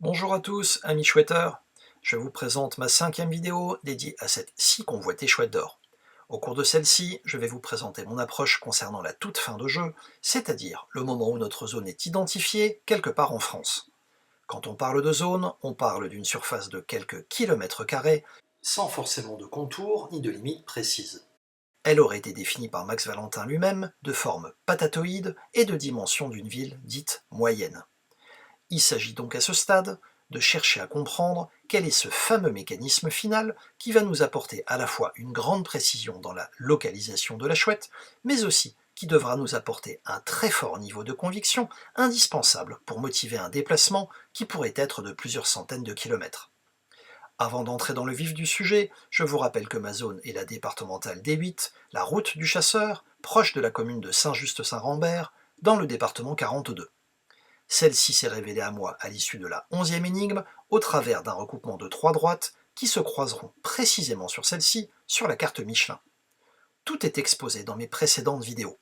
Bonjour à tous, amis chouetteurs. Je vous présente ma cinquième vidéo dédiée à cette si convoitée chouette d'or. Au cours de celle-ci, je vais vous présenter mon approche concernant la toute fin de jeu, c'est-à-dire le moment où notre zone est identifiée quelque part en France. Quand on parle de zone, on parle d'une surface de quelques kilomètres carrés, sans forcément de contours ni de limites précises. Elle aurait été définie par Max Valentin lui-même de forme patatoïde et de dimension d'une ville dite moyenne. Il s'agit donc à ce stade de chercher à comprendre quel est ce fameux mécanisme final qui va nous apporter à la fois une grande précision dans la localisation de la chouette, mais aussi qui devra nous apporter un très fort niveau de conviction indispensable pour motiver un déplacement qui pourrait être de plusieurs centaines de kilomètres. Avant d'entrer dans le vif du sujet, je vous rappelle que ma zone est la départementale D8, la route du Chasseur, proche de la commune de Saint-Just-Saint-Rambert, dans le département 42. Celle-ci s'est révélée à moi à l'issue de la 11e énigme, au travers d'un recoupement de 3 droites qui se croiseront précisément sur celle-ci sur la carte Michelin. Tout est exposé dans mes précédentes vidéos.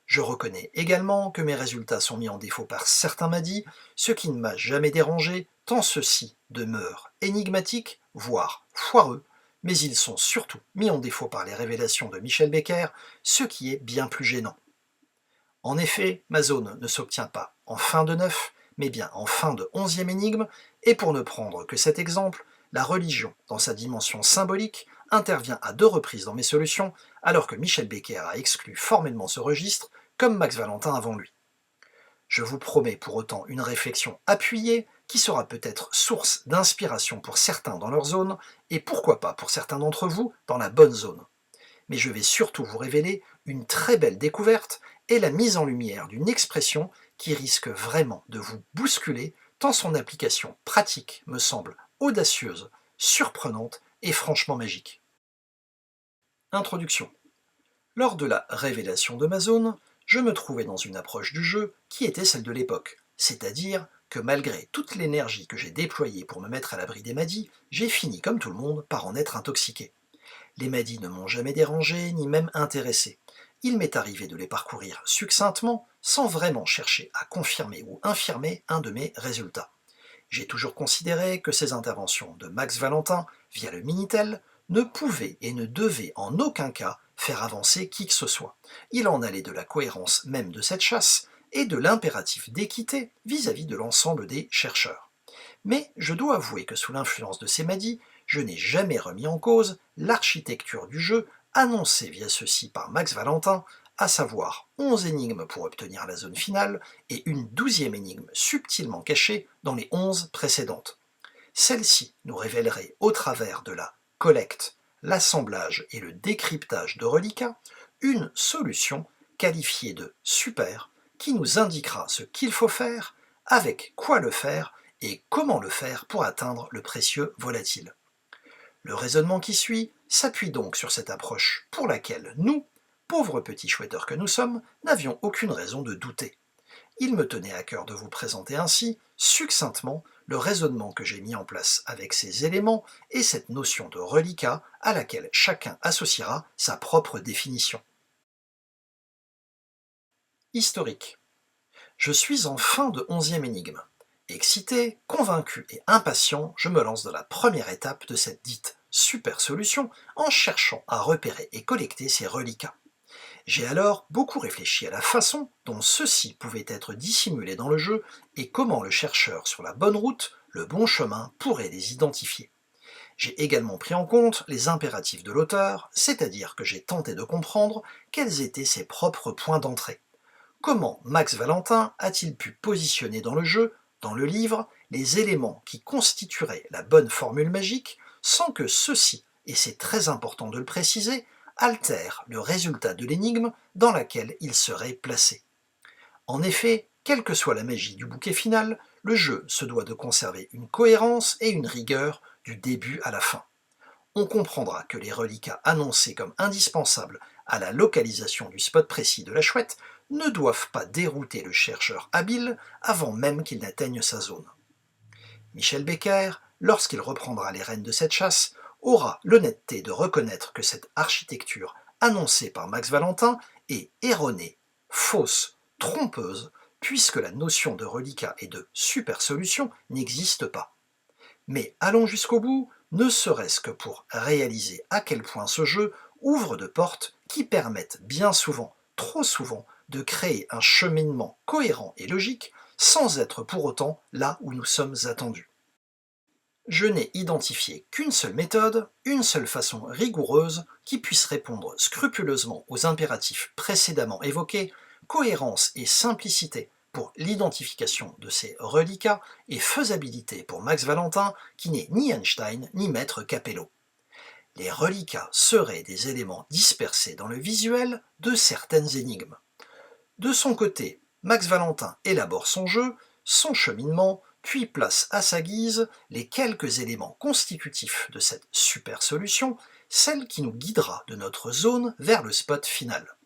Je reconnais également que mes résultats sont mis en défaut par certains MADI, ce qui ne m'a jamais dérangé, tant ceux-ci demeurent énigmatiques, voire foireux, mais ils sont surtout mis en défaut par les révélations de Michel Becker, ce qui est bien plus gênant. En effet, ma zone ne s'obtient pas en fin de 9, mais bien en fin de 11e énigme, et pour ne prendre que cet exemple, la religion, dans sa dimension symbolique, intervient à 2 reprises dans mes solutions, alors que Michel Becker a exclu formellement ce registre, comme Max Valentin avant lui. Je vous promets pour autant une réflexion appuyée, qui sera peut-être source d'inspiration pour certains dans leur zone, et pourquoi pas pour certains d'entre vous dans la bonne zone. Mais je vais surtout vous révéler une très belle découverte et la mise en lumière d'une expression qui risque vraiment de vous bousculer tant son application pratique me semble audacieuse, surprenante et franchement magique. Introduction. Lors de la révélation de ma zone, je me trouvais dans une approche du jeu qui était celle de l'époque, c'est-à-dire que malgré toute l'énergie que j'ai déployée pour me mettre à l'abri des madis, j'ai fini comme tout le monde par en être intoxiqué. Les madis ne m'ont jamais dérangé, ni même intéressé. Il m'est arrivé de les parcourir succinctement, sans vraiment chercher à confirmer ou infirmer un de mes résultats. J'ai toujours considéré que ces interventions de Max Valentin, via le Minitel, ne pouvaient et ne devaient en aucun cas faire avancer qui que ce soit. Il en allait de la cohérence même de cette chasse, et de l'impératif d'équité vis-à-vis de l'ensemble des chercheurs. Mais je dois avouer que sous l'influence de ces madis, je n'ai jamais remis en cause l'architecture du jeu annoncée via ceci par Max Valentin, à savoir 11 énigmes pour obtenir la zone finale et une 12e énigme subtilement cachée dans les 11 précédentes. Celle-ci nous révélerait au travers de la collecte, l'assemblage et le décryptage de reliquats une solution qualifiée de super qui nous indiquera ce qu'il faut faire, avec quoi le faire et comment le faire pour atteindre le précieux volatile. Le raisonnement qui suit s'appuie donc sur cette approche pour laquelle nous, pauvres petits chouetteurs que nous sommes, n'avions aucune raison de douter. Il me tenait à cœur de vous présenter ainsi, succinctement, le raisonnement que j'ai mis en place avec ces éléments et cette notion de reliquat à laquelle chacun associera sa propre définition. Historique. Je suis en fin de 11e énigme. Excité, convaincu et impatient, je me lance dans la première étape de cette dite super solution en cherchant à repérer et collecter ces reliquats. J'ai alors beaucoup réfléchi à la façon dont ceux-ci pouvaient être dissimulés dans le jeu et comment le chercheur sur la bonne route, le bon chemin, pourrait les identifier. J'ai également pris en compte les impératifs de l'auteur, c'est-à-dire que j'ai tenté de comprendre quels étaient ses propres points d'entrée. Comment Max Valentin a-t-il pu positionner dans le jeu, dans le livre, les éléments qui constitueraient la bonne formule magique sans que ceux-ci, et c'est très important de le préciser, altèrent le résultat de l'énigme dans laquelle il serait placé. En effet, quelle que soit la magie du bouquet final, le jeu se doit de conserver une cohérence et une rigueur du début à la fin. On comprendra que les reliquats annoncés comme indispensables à la localisation du spot précis de la chouette ne doivent pas dérouter le chercheur habile avant même qu'il n'atteigne sa zone. Michel Becker, lorsqu'il reprendra les rênes de cette chasse, aura l'honnêteté de reconnaître que cette architecture annoncée par Max Valentin est erronée, fausse, trompeuse, puisque la notion de reliquat et de super-solution n'existe pas. Mais allons jusqu'au bout, ne serait-ce que pour réaliser à quel point ce jeu ouvre de portes qui permettent bien souvent, trop souvent, de créer un cheminement cohérent et logique sans être pour autant là où nous sommes attendus. Je n'ai identifié qu'une seule méthode, une seule façon rigoureuse qui puisse répondre scrupuleusement aux impératifs précédemment évoqués, cohérence et simplicité pour l'identification de ces reliquats et faisabilité pour Max Valentin qui n'est ni Einstein ni Maître Capello. Les reliquats seraient des éléments dispersés dans le visuel de certaines énigmes. De son côté, Max Valentin élabore son jeu, son cheminement, puis place à sa guise les quelques éléments constitutifs de cette super solution, celle qui nous guidera de notre zone vers le spot final.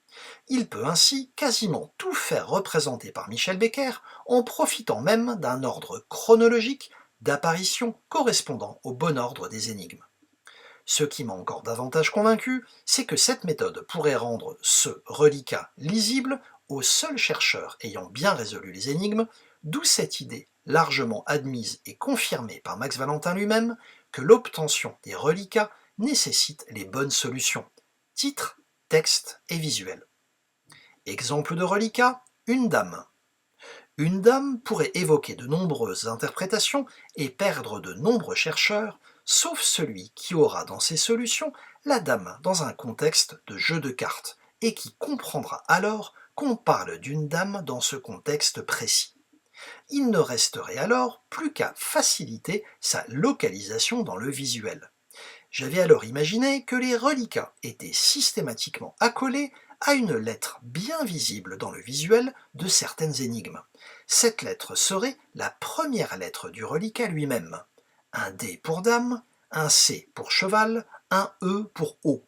Il peut ainsi quasiment tout faire représenter par Michel Becker en profitant même d'un ordre chronologique d'apparition correspondant au bon ordre des énigmes. Ce qui m'a encore davantage convaincu, c'est que cette méthode pourrait rendre ce reliquat lisible aux seuls chercheurs ayant bien résolu les énigmes, d'où cette idée largement admise et confirmée par Max Valentin lui-même que l'obtention des reliquats nécessite les bonnes solutions, titre, texte et visuel. Exemple de reliquat, une dame. Une dame pourrait évoquer de nombreuses interprétations et perdre de nombreux chercheurs, sauf celui qui aura dans ses solutions la dame dans un contexte de jeu de cartes, et qui comprendra alors qu'on parle d'une dame dans ce contexte précis. Il ne resterait alors plus qu'à faciliter sa localisation dans le visuel. J'avais alors imaginé que les reliquats étaient systématiquement accolés à une lettre bien visible dans le visuel de certaines énigmes. Cette lettre serait la première lettre du reliquat lui-même. Un D pour dame, un C pour cheval, un E pour O.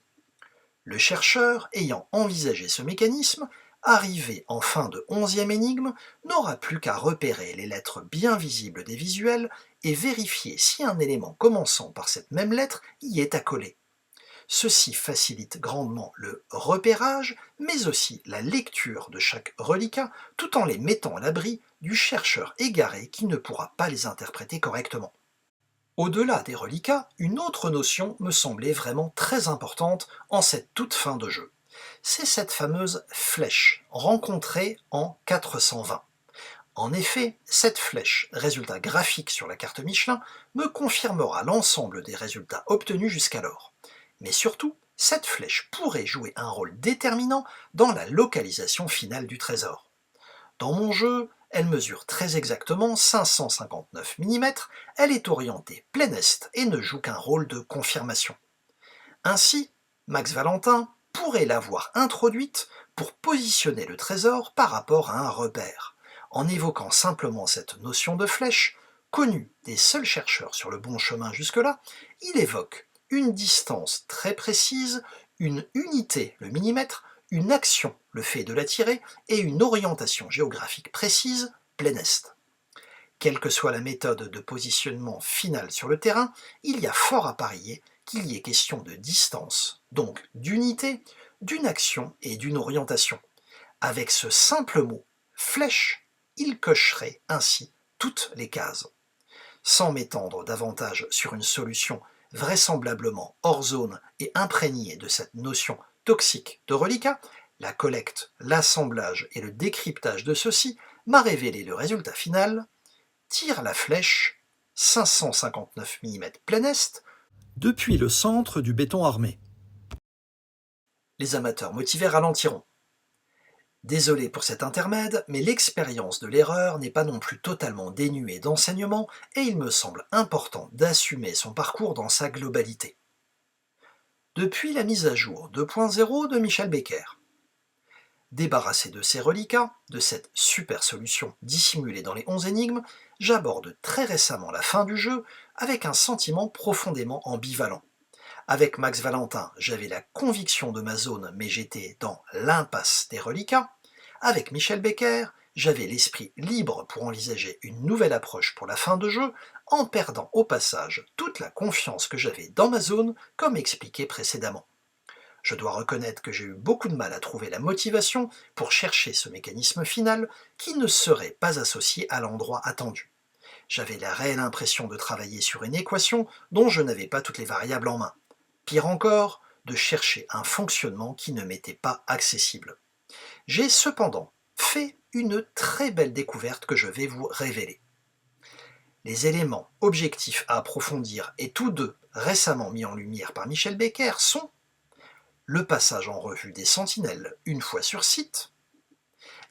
Le chercheur, ayant envisagé ce mécanisme, arrivé en fin de 11e énigme, n'aura plus qu'à repérer les lettres bien visibles des visuels et vérifier si un élément commençant par cette même lettre y est accolé. Ceci facilite grandement le repérage, mais aussi la lecture de chaque reliquat, tout en les mettant à l'abri du chercheur égaré qui ne pourra pas les interpréter correctement. Au-delà des reliquats, une autre notion me semblait vraiment très importante en cette toute fin de jeu. C'est cette fameuse flèche, rencontrée en 420. En effet, cette flèche, résultat graphique sur la carte Michelin, me confirmera l'ensemble des résultats obtenus jusqu'alors. Mais surtout, cette flèche pourrait jouer un rôle déterminant dans la localisation finale du trésor. Dans mon jeu, elle mesure très exactement 559 mm, elle est orientée plein est et ne joue qu'un rôle de confirmation. Ainsi, Max Valentin pourrait l'avoir introduite pour positionner le trésor par rapport à un repère, en évoquant simplement cette notion de flèche, connue des seuls chercheurs sur le bon chemin jusque-là. Il évoque une distance très précise, une unité, le millimètre, une action, le fait de la tirer, et une orientation géographique précise, plein est. Quelle que soit la méthode de positionnement finale sur le terrain, il y a fort à parier qu'il y ait question de distance, donc d'unité, d'une action et d'une orientation. Avec ce simple mot « flèche », il cocherait ainsi toutes les cases. Sans m'étendre davantage sur une solution vraisemblablement hors zone et imprégnée de cette notion toxique de reliquat, la collecte, l'assemblage et le décryptage de ceux-ci m'a révélé le résultat final. Tire la flèche, 559 mm plein est, depuis le centre du béton armé. Les amateurs motivés ralentiront. Désolé pour cet intermède, mais l'expérience de l'erreur n'est pas non plus totalement dénuée d'enseignement et il me semble important d'assumer son parcours dans sa globalité. Depuis la mise à jour 2.0 de Michel Becker. Débarrassé de ces reliquats, de cette super solution dissimulée dans les 11 énigmes, j'aborde très récemment la fin du jeu avec un sentiment profondément ambivalent. Avec Max Valentin, j'avais la conviction de ma zone, mais j'étais dans l'impasse des reliquats. Avec Michel Becker, j'avais l'esprit libre pour envisager une nouvelle approche pour la fin de jeu, en perdant au passage toute la confiance que j'avais dans ma zone, comme expliqué précédemment. Je dois reconnaître que j'ai eu beaucoup de mal à trouver la motivation pour chercher ce mécanisme final qui ne serait pas associé à l'endroit attendu. J'avais la réelle impression de travailler sur une équation dont je n'avais pas toutes les variables en main. Pire encore, de chercher un fonctionnement qui ne m'était pas accessible. J'ai cependant fait une très belle découverte que je vais vous révéler. Les éléments objectifs à approfondir et tous deux récemment mis en lumière par Michel Becker sont le passage en revue des sentinelles une fois sur site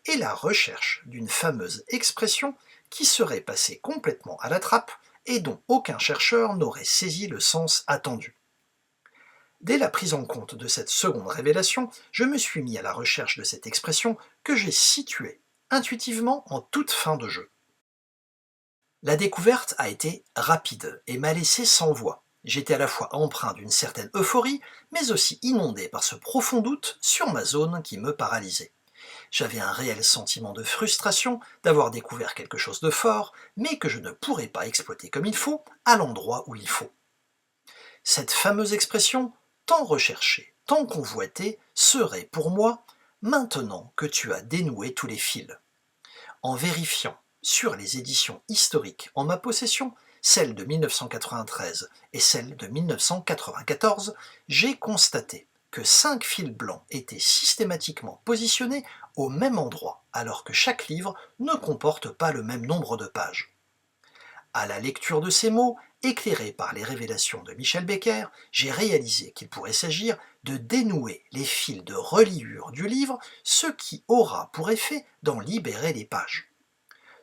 et la recherche d'une fameuse expression qui serait passée complètement à la trappe et dont aucun chercheur n'aurait saisi le sens attendu. Dès la prise en compte de cette seconde révélation, je me suis mis à la recherche de cette expression que j'ai située intuitivement en toute fin de jeu. La découverte a été rapide et m'a laissé sans voix. J'étais à la fois empreint d'une certaine euphorie, mais aussi inondé par ce profond doute sur ma zone qui me paralysait. J'avais un réel sentiment de frustration d'avoir découvert quelque chose de fort, mais que je ne pourrais pas exploiter comme il faut, à l'endroit où il faut. Cette fameuse expression, tant recherchée, tant convoitée, serait pour moi « maintenant que tu as dénoué tous les fils ». En vérifiant sur les éditions historiques en ma possession, celles de 1993 et celles de 1994, j'ai constaté que 5 fils blancs étaient systématiquement positionnés au même endroit, alors que chaque livre ne comporte pas le même nombre de pages. À la lecture de ces mots, éclairé par les révélations de Michel Becker, j'ai réalisé qu'il pourrait s'agir de dénouer les fils de reliure du livre, ce qui aura pour effet d'en libérer les pages.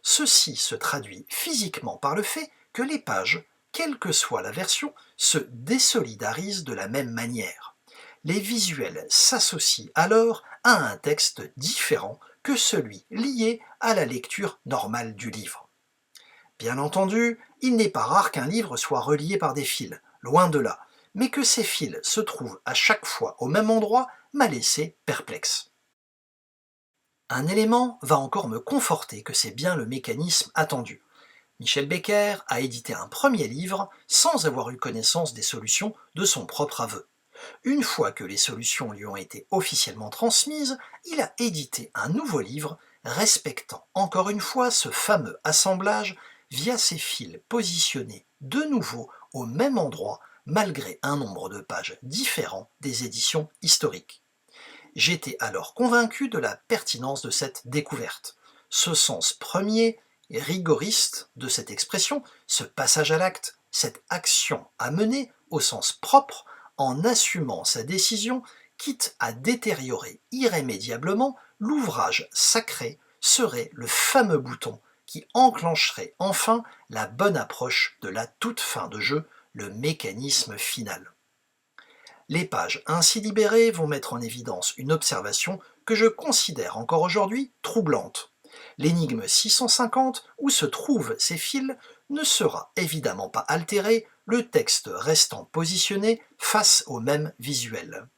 Ceci se traduit physiquement par le fait que les pages, quelle que soit la version, se désolidarisent de la même manière. Les visuels s'associent alors à un texte différent que celui lié à la lecture normale du livre. Bien entendu, il n'est pas rare qu'un livre soit relié par des fils, loin de là, mais que ces fils se trouvent à chaque fois au même endroit m'a laissé perplexe. Un élément va encore me conforter que c'est bien le mécanisme attendu. Michel Becker a édité un premier livre sans avoir eu connaissance des solutions de son propre aveu. Une fois que les solutions lui ont été officiellement transmises, il a édité un nouveau livre respectant encore une fois ce fameux assemblage via ses fils positionnés de nouveau au même endroit malgré un nombre de pages différent des éditions historiques. J'étais alors convaincu de la pertinence de cette découverte. Ce sens premier et rigoriste de cette expression, ce passage à l'acte, cette action à mener au sens propre en assumant sa décision, quitte à détériorer irrémédiablement l'ouvrage sacré, serait le fameux bouton qui enclencherait enfin la bonne approche de la toute fin de jeu, le mécanisme final. Les pages ainsi libérées vont mettre en évidence une observation que je considère encore aujourd'hui troublante. L'énigme 650, où se trouvent ces fils, ne sera évidemment pas altérée, le texte restant positionné face au même visuel.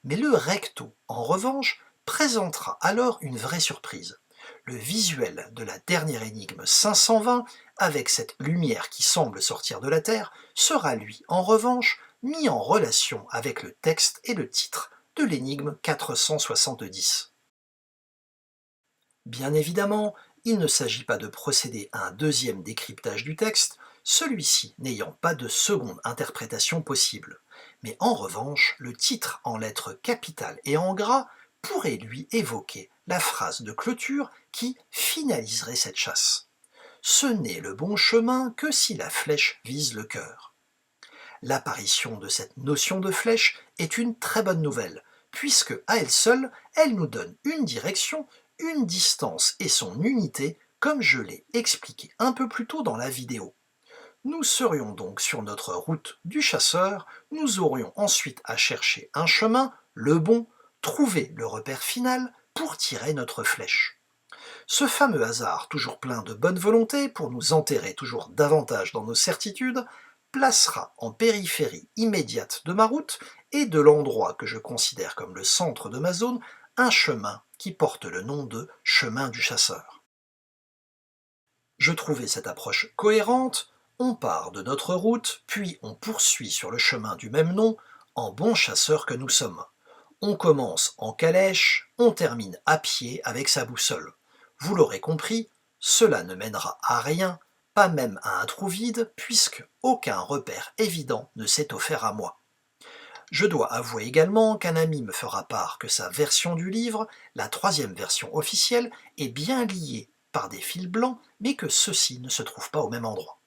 Mais le recto, en revanche, présentera alors une vraie surprise. Le visuel de la dernière énigme 520, avec cette lumière qui semble sortir de la Terre, sera lui, en revanche, mis en relation avec le texte et le titre de l'énigme 470. Bien évidemment, il ne s'agit pas de procéder à un deuxième décryptage du texte, celui-ci n'ayant pas de seconde interprétation possible. Mais en revanche, le titre en lettres capitales et en gras pourrait lui évoquer la phrase de clôture qui finaliserait cette chasse. Ce n'est le bon chemin que si la flèche vise le cœur. L'apparition de cette notion de flèche est une très bonne nouvelle, puisque à elle seule, elle nous donne une direction, une distance et son unité, comme je l'ai expliqué un peu plus tôt dans la vidéo. Nous serions donc sur notre route du chasseur, nous aurions ensuite à chercher un chemin, le bon, trouver le repère final pour tirer notre flèche. Ce fameux hasard, toujours plein de bonne volonté pour nous enterrer toujours davantage dans nos certitudes, placera en périphérie immédiate de ma route et de l'endroit que je considère comme le centre de ma zone, un chemin qui porte le nom de chemin du chasseur. Je trouvais cette approche cohérente, on part de notre route, puis on poursuit sur le chemin du même nom, en bons chasseurs que nous sommes. On commence en calèche, on termine à pied avec sa boussole. Vous l'aurez compris, cela ne mènera à rien, pas même à un trou vide, puisque aucun repère évident ne s'est offert à moi. Je dois avouer également qu'un ami me fera part que sa version du livre, la troisième version officielle, est bien liée par des fils blancs, mais que ceux-ci ne se trouvent pas au même endroit.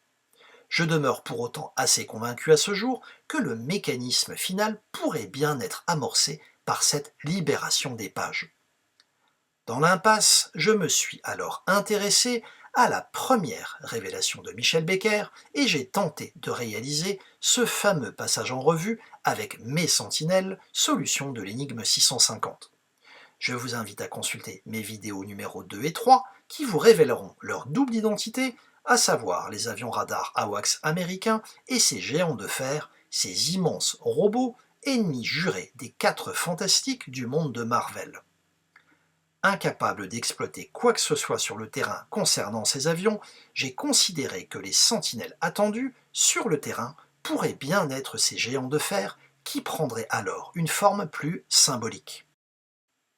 Je demeure pour autant assez convaincu à ce jour que le mécanisme final pourrait bien être amorcé par cette libération des pages. Dans l'impasse, je me suis alors intéressé à la première révélation de Michel Becker et j'ai tenté de réaliser ce fameux passage en revue avec mes sentinelles, solution de l'énigme 650. Je vous invite à consulter mes vidéos numéro 2 et 3 qui vous révéleront leur double identité, à savoir les avions radars AWACS américains et ces géants de fer, ces immenses robots, ennemis jurés des 4 fantastiques du monde de Marvel. Incapable d'exploiter quoi que ce soit sur le terrain concernant ces avions, j'ai considéré que les sentinelles attendues sur le terrain pourraient bien être ces géants de fer qui prendraient alors une forme plus symbolique.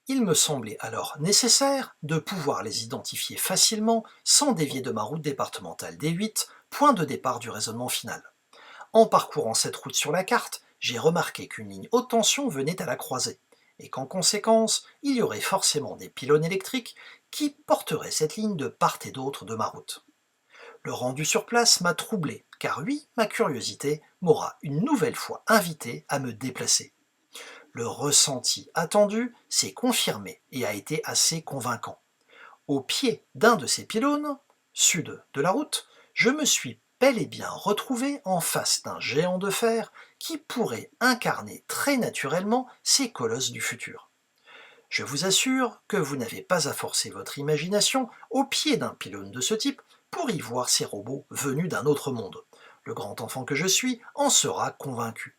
Il me semblait alors nécessaire de pouvoir les identifier facilement sans dévier de ma route départementale D8, point de départ du raisonnement final. En parcourant cette route sur la carte, j'ai remarqué qu'une ligne haute tension venait à la croisée, et qu'en conséquence, il y aurait forcément des pylônes électriques qui porteraient cette ligne de part et d'autre de ma route. Le rendu sur place m'a troublé, car oui, ma curiosité m'aura une nouvelle fois invité à me déplacer. Le ressenti attendu s'est confirmé et a été assez convaincant. Au pied d'un de ces pylônes, sud de la route, je me suis bel et bien retrouvé en face d'un géant de fer qui pourrait incarner très naturellement ces colosses du futur. Je vous assure que vous n'avez pas à forcer votre imagination au pied d'un pylône de ce type pour y voir ces robots venus d'un autre monde. Le grand enfant que je suis en sera convaincu.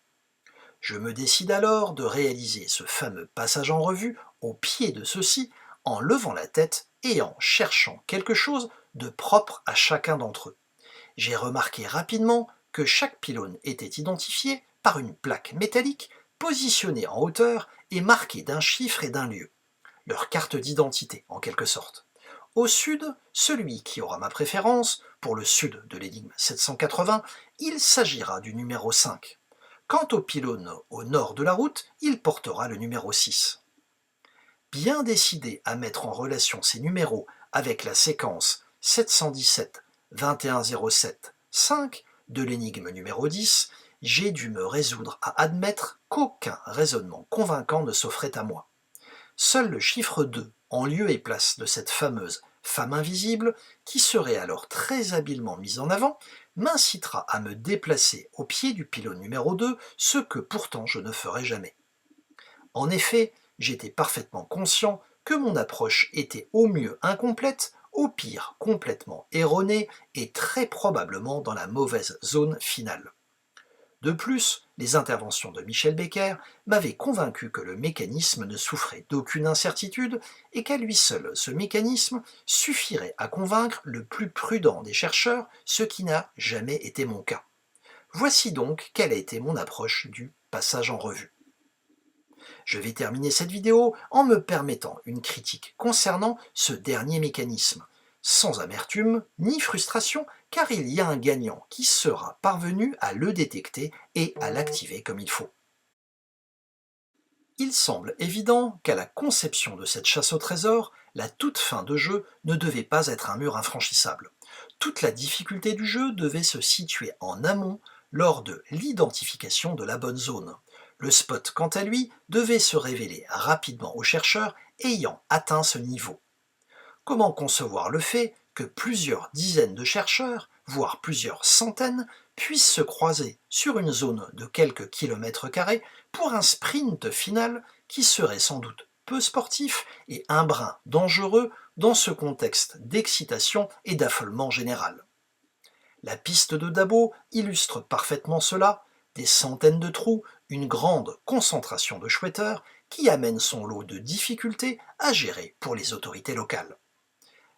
Je me décide alors de réaliser ce fameux passage en revue au pied de ceux-ci en levant la tête et en cherchant quelque chose de propre à chacun d'entre eux. J'ai remarqué rapidement que chaque pylône était identifié par une plaque métallique positionnée en hauteur et marquée d'un chiffre et d'un lieu. Leur carte d'identité, en quelque sorte. Au sud, celui qui aura ma préférence, pour le sud de l'énigme 780, il s'agira du numéro 5. Quant au pylône au nord de la route, il portera le numéro 6. Bien décidé à mettre en relation ces numéros avec la séquence 717 2107 5 de l'énigme numéro 10, j'ai dû me résoudre à admettre qu'aucun raisonnement convaincant ne s'offrait à moi. Seul le chiffre 2, en lieu et place de cette fameuse femme invisible, qui serait alors très habilement mise en avant, m'incitera à me déplacer au pied du pylône numéro 2, ce que pourtant je ne ferai jamais. En effet, j'étais parfaitement conscient que mon approche était au mieux incomplète, au pire complètement erronée et très probablement dans la mauvaise zone finale. De plus, les interventions de Michel Becker m'avaient convaincu que le mécanisme ne souffrait d'aucune incertitude et qu'à lui seul ce mécanisme suffirait à convaincre le plus prudent des chercheurs, ce qui n'a jamais été mon cas. Voici donc quelle a été mon approche du passage en revue. Je vais terminer cette vidéo en me permettant une critique concernant ce dernier mécanisme, sans amertume ni frustration, car il y a un gagnant qui sera parvenu à le détecter et à l'activer comme il faut. Il semble évident qu'à la conception de cette chasse au trésor, la toute fin de jeu ne devait pas être un mur infranchissable. Toute la difficulté du jeu devait se situer en amont lors de l'identification de la bonne zone. Le spot, quant à lui, devait se révéler rapidement aux chercheurs ayant atteint ce niveau. Comment concevoir le fait que plusieurs dizaines de chercheurs, voire plusieurs centaines, puissent se croiser sur une zone de quelques kilomètres carrés pour un sprint final qui serait sans doute peu sportif et un brin dangereux dans ce contexte d'excitation et d'affolement général. La piste de Dabo illustre parfaitement cela, des centaines de trous, une grande concentration de chouetteurs qui amène son lot de difficultés à gérer pour les autorités locales.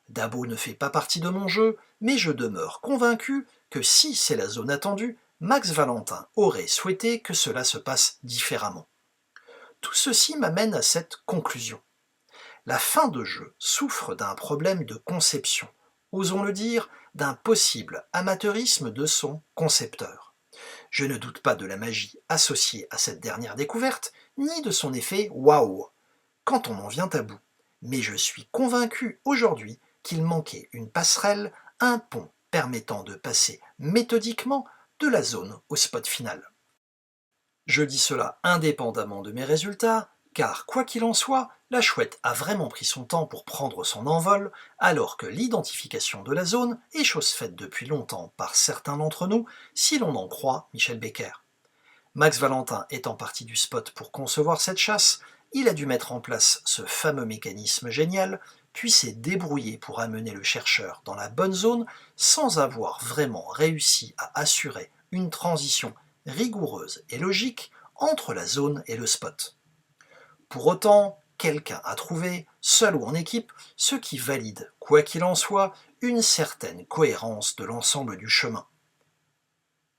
Dabo ne fait pas partie de mon jeu, mais je demeure convaincu que si c'est la zone attendue, Max Valentin aurait souhaité que cela se passe différemment. Tout ceci m'amène à cette conclusion. La fin de jeu souffre d'un problème de conception, osons le dire, d'un possible amateurisme de son concepteur. Je ne doute pas de la magie associée à cette dernière découverte, ni de son effet waouh, quand on en vient à bout. Mais je suis convaincu aujourd'hui qu'il manquait une passerelle, un pont permettant de passer méthodiquement de la zone au spot final. Je dis cela indépendamment de mes résultats, car quoi qu'il en soit, la chouette a vraiment pris son temps pour prendre son envol, alors que l'identification de la zone est chose faite depuis longtemps par certains d'entre nous, si l'on en croit Michel Becker. Max Valentin étant parti du spot pour concevoir cette chasse, il a dû mettre en place ce fameux mécanisme génial, puis s'est débrouillé pour amener le chercheur dans la bonne zone sans avoir vraiment réussi à assurer une transition rigoureuse et logique entre la zone et le spot. Pour autant, quelqu'un a trouvé, seul ou en équipe, ce qui valide, quoi qu'il en soit, une certaine cohérence de l'ensemble du chemin.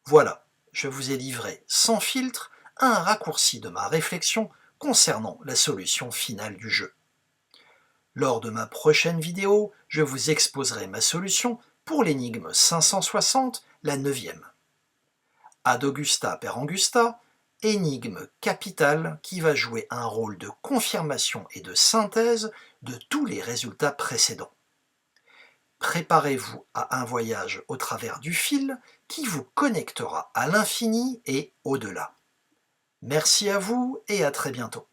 Voilà, je vous ai livré sans filtre un raccourci de ma réflexion concernant la solution finale du jeu. Lors de ma prochaine vidéo, je vous exposerai ma solution pour l'énigme 560, la 9e. Ad Augusta per Angusta, énigme capitale qui va jouer un rôle de confirmation et de synthèse de tous les résultats précédents. Préparez-vous à un voyage au travers du fil qui vous connectera à l'infini et au-delà. Merci à vous et à très bientôt.